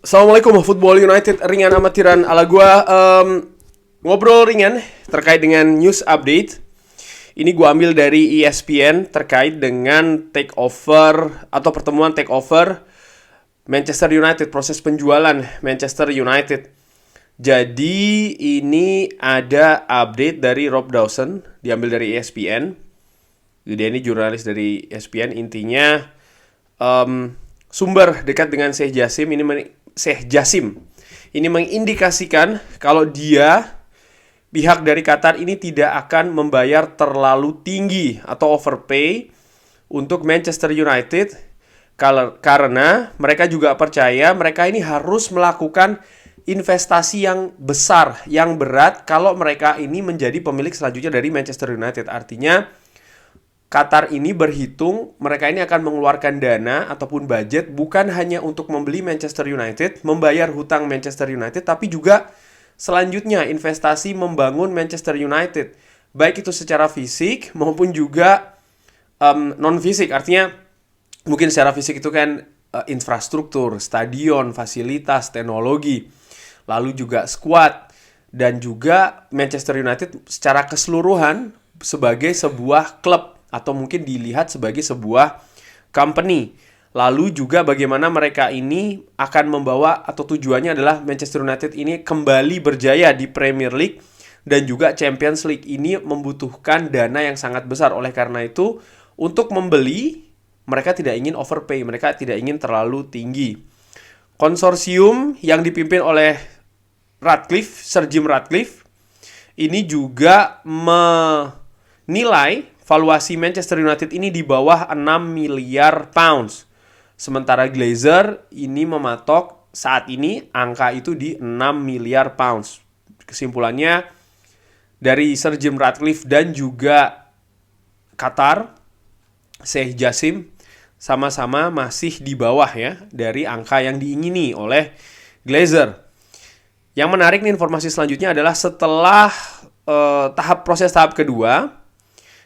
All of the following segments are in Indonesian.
Assalamualaikum Football United ringan amatiran ala gua. Ngobrol ringan terkait dengan news update. Ini gua ambil dari ESPN terkait dengan takeover atau pertemuan takeover Manchester United, proses penjualan Manchester United. Jadi ini ada update dari Rob Dawson, diambil dari ESPN. Dia ini jurnalis dari ESPN. Intinya sumber dekat dengan Sheikh Jassim ini mengindikasikan kalau pihak dari Qatar ini tidak akan membayar terlalu tinggi atau overpay untuk Manchester United karena mereka juga percaya mereka ini harus melakukan investasi yang besar, yang berat kalau mereka ini menjadi pemilik selanjutnya dari Manchester United. Artinya Qatar ini berhitung mereka ini akan mengeluarkan dana ataupun budget bukan hanya untuk membeli Manchester United, membayar hutang Manchester United, tapi juga selanjutnya investasi membangun Manchester United. Baik itu secara fisik maupun juga non-fisik. Artinya mungkin secara fisik itu kan infrastruktur, stadion, fasilitas, teknologi, lalu juga squad, dan juga Manchester United secara keseluruhan sebagai sebuah klub atau mungkin dilihat sebagai sebuah company. Lalu juga bagaimana mereka ini akan membawa atau tujuannya adalah Manchester United ini kembali berjaya di Premier League dan juga Champions League. Ini membutuhkan dana yang sangat besar. Oleh karena itu, untuk membeli, mereka tidak ingin overpay, mereka tidak ingin terlalu tinggi. Konsorsium yang dipimpin oleh Sir Jim Ratcliffe, ini juga menilai valuasi Manchester United ini di bawah 6 miliar pounds. Sementara Glazer ini mematok saat ini angka itu di 6 miliar pounds. Kesimpulannya dari Sir Jim Ratcliffe dan juga Qatar, Sheikh Jassim, sama-sama masih di bawah ya dari angka yang diingini oleh Glazer. Yang menarik nih, informasi selanjutnya adalah setelah proses tahap kedua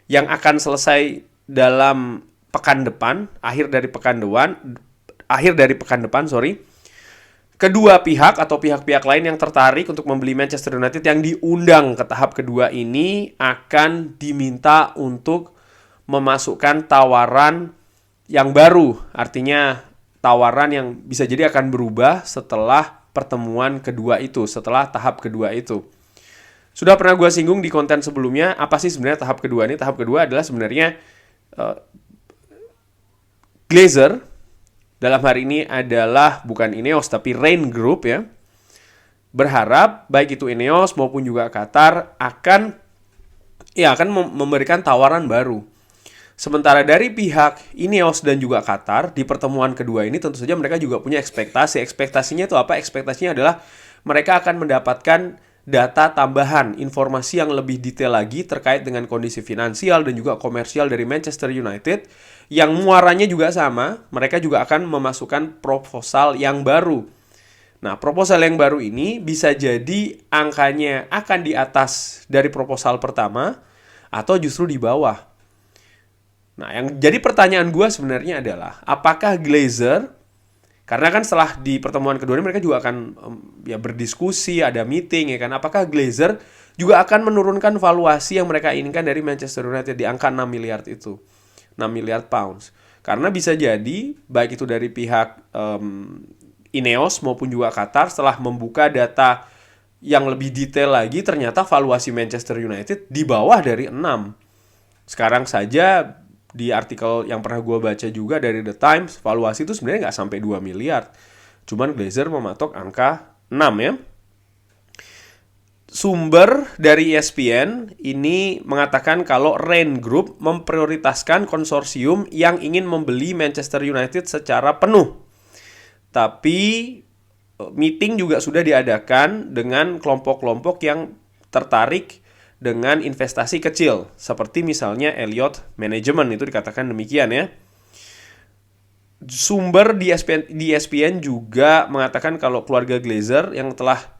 yang akan selesai dalam pekan depan, akhir dari pekan depan, kedua pihak atau pihak-pihak lain yang tertarik untuk membeli Manchester United yang diundang ke tahap kedua ini akan diminta untuk memasukkan tawaran yang baru. Artinya tawaran yang bisa jadi akan berubah setelah pertemuan kedua itu, setelah tahap kedua itu. Sudah pernah gue singgung di konten sebelumnya, apa sih sebenarnya tahap kedua ini? Tahap kedua adalah sebenarnya Glazer, dalam hari ini adalah bukan Ineos tapi Rain Group ya, berharap baik itu Ineos maupun juga Qatar akan memberikan tawaran baru. Sementara dari pihak Ineos dan juga Qatar di pertemuan kedua ini tentu saja mereka juga punya ekspektasi. Ekspektasinya itu apa? Ekspektasinya adalah mereka akan mendapatkan data tambahan, informasi yang lebih detail lagi terkait dengan kondisi finansial dan juga komersial dari Manchester United yang muaranya juga sama. Mereka juga akan memasukkan proposal yang baru. Nah, proposal yang baru ini bisa jadi angkanya akan di atas dari proposal pertama atau justru di bawah. Nah, yang jadi pertanyaan gue sebenarnya adalah apakah Glazer, karena kan setelah di pertemuan kedua ini mereka juga akan berdiskusi, ada meeting ya kan. Apakah Glazer juga akan menurunkan valuasi yang mereka inginkan dari Manchester United di angka 6 miliar itu. 6 miliar pounds. Karena bisa jadi baik itu dari pihak Ineos maupun juga Qatar setelah membuka data yang lebih detail lagi ternyata valuasi Manchester United di bawah dari 6. Sekarang saja di artikel yang pernah gue baca juga dari The Times, valuasi itu sebenarnya nggak sampai 2 miliar. Cuman Glazer mematok angka 6 ya. Sumber dari ESPN ini mengatakan kalau Rain Group memprioritaskan konsorsium yang ingin membeli Manchester United secara penuh. Tapi meeting juga sudah diadakan dengan kelompok-kelompok yang tertarik dengan investasi kecil, seperti misalnya Elliott Management, itu dikatakan demikian ya. Sumber di ESPN juga mengatakan kalau keluarga Glazer yang telah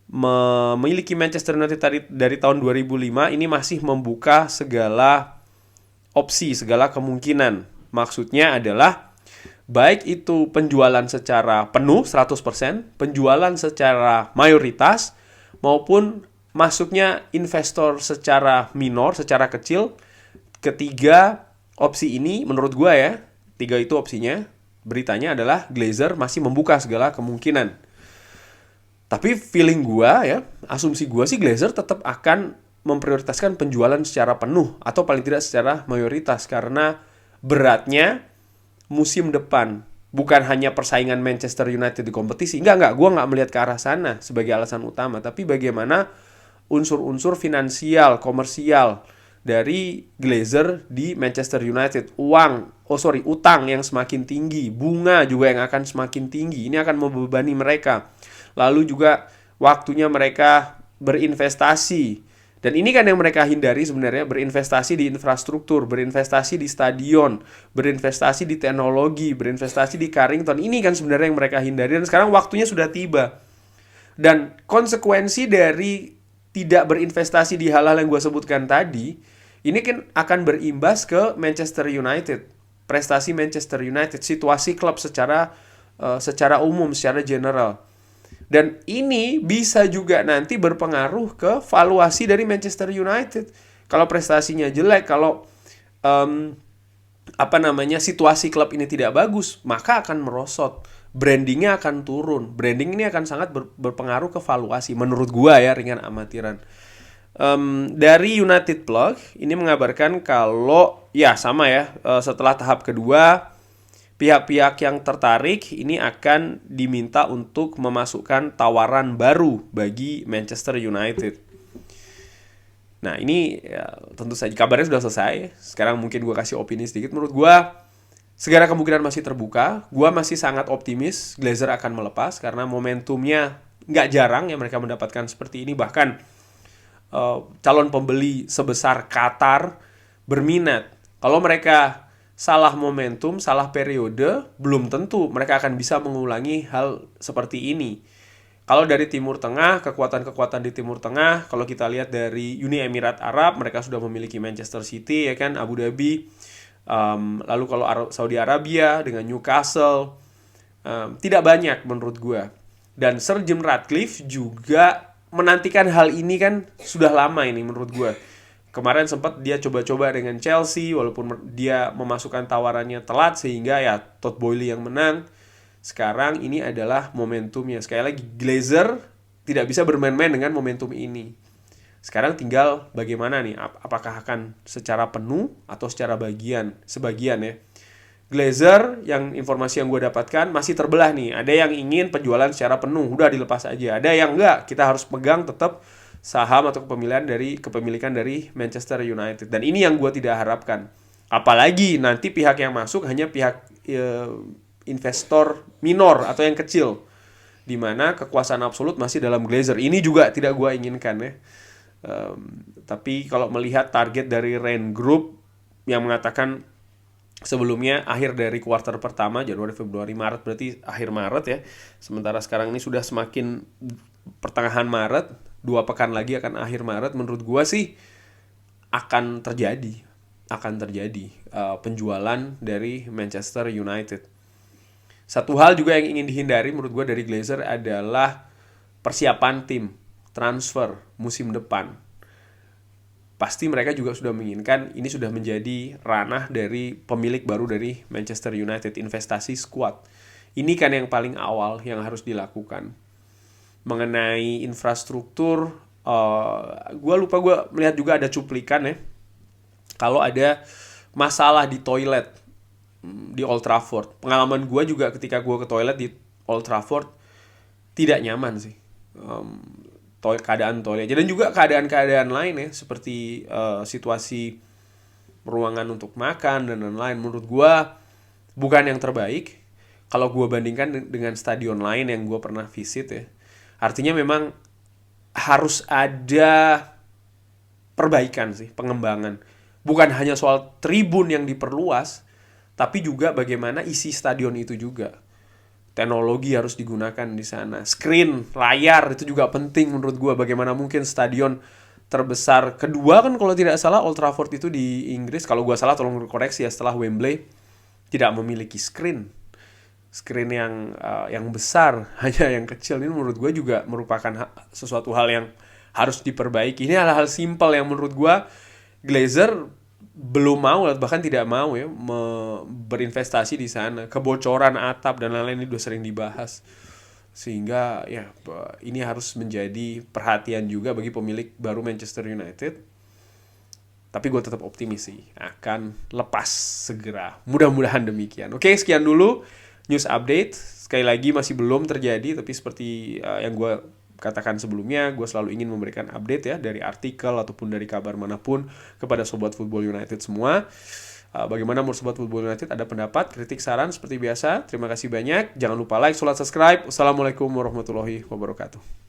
memiliki Manchester United dari tahun 2005 ini masih membuka segala opsi, segala kemungkinan. Maksudnya adalah Baik itu penjualan secara penuh 100%, penjualan secara mayoritas, maupun masuknya investor secara minor, secara kecil. Ketiga opsi ini menurut gua ya, tiga itu opsinya, beritanya adalah Glazer masih membuka segala kemungkinan. Tapi feeling gua ya, asumsi gua sih Glazer tetap akan memprioritaskan penjualan secara penuh atau paling tidak secara mayoritas karena beratnya musim depan bukan hanya persaingan Manchester United di kompetisi. Enggak, gue nggak melihat ke arah sana sebagai alasan utama, tapi bagaimana unsur-unsur finansial, komersial dari Glazer di Manchester United. Utang yang semakin tinggi, bunga juga yang akan semakin tinggi. Ini akan membebani mereka. Lalu juga waktunya mereka berinvestasi. Dan ini kan yang mereka hindari sebenarnya, berinvestasi di infrastruktur, berinvestasi di stadion, berinvestasi di teknologi, berinvestasi di Carrington. Ini kan sebenarnya yang mereka hindari dan sekarang waktunya sudah tiba. Dan konsekuensi dari tidak berinvestasi di hal-hal yang gue sebutkan tadi, ini kan akan berimbas ke Manchester United. Prestasi Manchester United, situasi klub secara umum, secara general. Dan ini bisa juga nanti berpengaruh ke valuasi dari Manchester United. Kalau prestasinya jelek, kalau situasi klub ini tidak bagus, maka akan merosot. Brandingnya akan turun. Branding ini akan sangat berpengaruh ke valuasi. Menurut gua ya, ringan amatiran. Dari United Plug ini mengabarkan kalau ya sama ya, setelah tahap kedua, pihak-pihak yang tertarik ini akan diminta untuk memasukkan tawaran baru bagi Manchester United. Nah ini ya, tentu saja kabarnya sudah selesai. Sekarang mungkin gue kasih opini sedikit. Menurut gue segala kemungkinan masih terbuka. Gue masih sangat optimis Glazer akan melepas karena momentumnya nggak jarang ya mereka mendapatkan seperti ini. Bahkan calon pembeli sebesar Qatar berminat. Kalau mereka salah momentum, salah periode, belum tentu mereka akan bisa mengulangi hal seperti ini. Kalau dari Timur Tengah, kekuatan-kekuatan di Timur Tengah, kalau kita lihat dari Uni Emirat Arab, mereka sudah memiliki Manchester City, ya kan, Abu Dhabi. Lalu kalau Saudi Arabia dengan Newcastle, tidak banyak menurut gue. Dan Sir Jim Ratcliffe juga menantikan hal ini kan sudah lama ini menurut gue. Kemarin sempat dia coba-coba dengan Chelsea, walaupun dia memasukkan tawarannya telat sehingga ya Todd Boehly yang menang. Sekarang ini adalah momentumnya. Sekali lagi, Glazer tidak bisa bermain-main dengan momentum ini. Sekarang tinggal bagaimana nih, apakah akan secara penuh atau secara sebagian ya. Glazer, yang informasi yang gue dapatkan masih terbelah nih. Ada yang ingin penjualan secara penuh, udah dilepas aja. Ada yang enggak, kita harus pegang tetap saham atau kepemilikan dari Manchester United. Dan ini yang gue tidak harapkan. Apalagi nanti pihak yang masuk hanya pihak investor minor atau yang kecil, di mana kekuasaan absolut masih dalam Glazer. Ini juga tidak gue inginkan ya. Tapi kalau melihat target dari Rain Group yang mengatakan sebelumnya akhir dari kuartal pertama, Januari, Februari, Maret, berarti akhir Maret ya. Sementara sekarang ini sudah semakin pertengahan Maret, 2 pekan lagi akan akhir Maret. Menurut gua sih akan terjadi penjualan dari Manchester United. Satu hal juga yang ingin dihindari menurut gua dari Glazer adalah persiapan tim transfer musim depan. Pasti mereka juga sudah menginginkan ini sudah menjadi ranah dari pemilik baru dari Manchester United, investasi squad. Ini kan yang paling awal yang harus dilakukan. Mengenai infrastruktur, gue melihat juga ada cuplikan ya, kalau ada masalah di toilet di Old Trafford. Pengalaman gue juga ketika gue ke toilet di Old Trafford tidak nyaman sih, keadaan toilet dan juga keadaan-keadaan lain ya, seperti situasi ruangan untuk makan dan lain-lain. Menurut gue bukan yang terbaik kalau gue bandingkan dengan stadion lain yang gue pernah visit ya. Artinya memang harus ada perbaikan sih, pengembangan. Bukan hanya soal tribun yang diperluas, tapi juga bagaimana isi stadion itu juga. Teknologi harus digunakan di sana. Screen, layar itu juga penting menurut gue. Bagaimana mungkin stadion terbesar kedua kan kalau tidak salah Old Trafford itu di Inggris. Kalau gue salah tolong koreksi ya, setelah Wembley tidak memiliki screen. screen yang besar, hanya yang kecil. Ini menurut gue juga merupakan sesuatu hal yang harus diperbaiki. Ini hal-hal simpel yang menurut gue Glazer belum mau, bahkan tidak mau ya berinvestasi di sana. Kebocoran atap dan lain-lain ini udah sering dibahas. Sehingga ya ini harus menjadi perhatian juga bagi pemilik baru Manchester United. Tapi gue tetap optimis sih akan lepas segera. Mudah-mudahan demikian. Oke, sekian dulu news update. Sekali lagi masih belum terjadi, tapi seperti yang gue katakan sebelumnya, gue selalu ingin memberikan update ya dari artikel ataupun dari kabar manapun kepada Sobat Football United semua. Bagaimana menurut Sobat Football United? Ada pendapat, kritik, saran seperti biasa. Terima kasih banyak. Jangan lupa like, subscribe. Wassalamualaikum warahmatullahi wabarakatuh.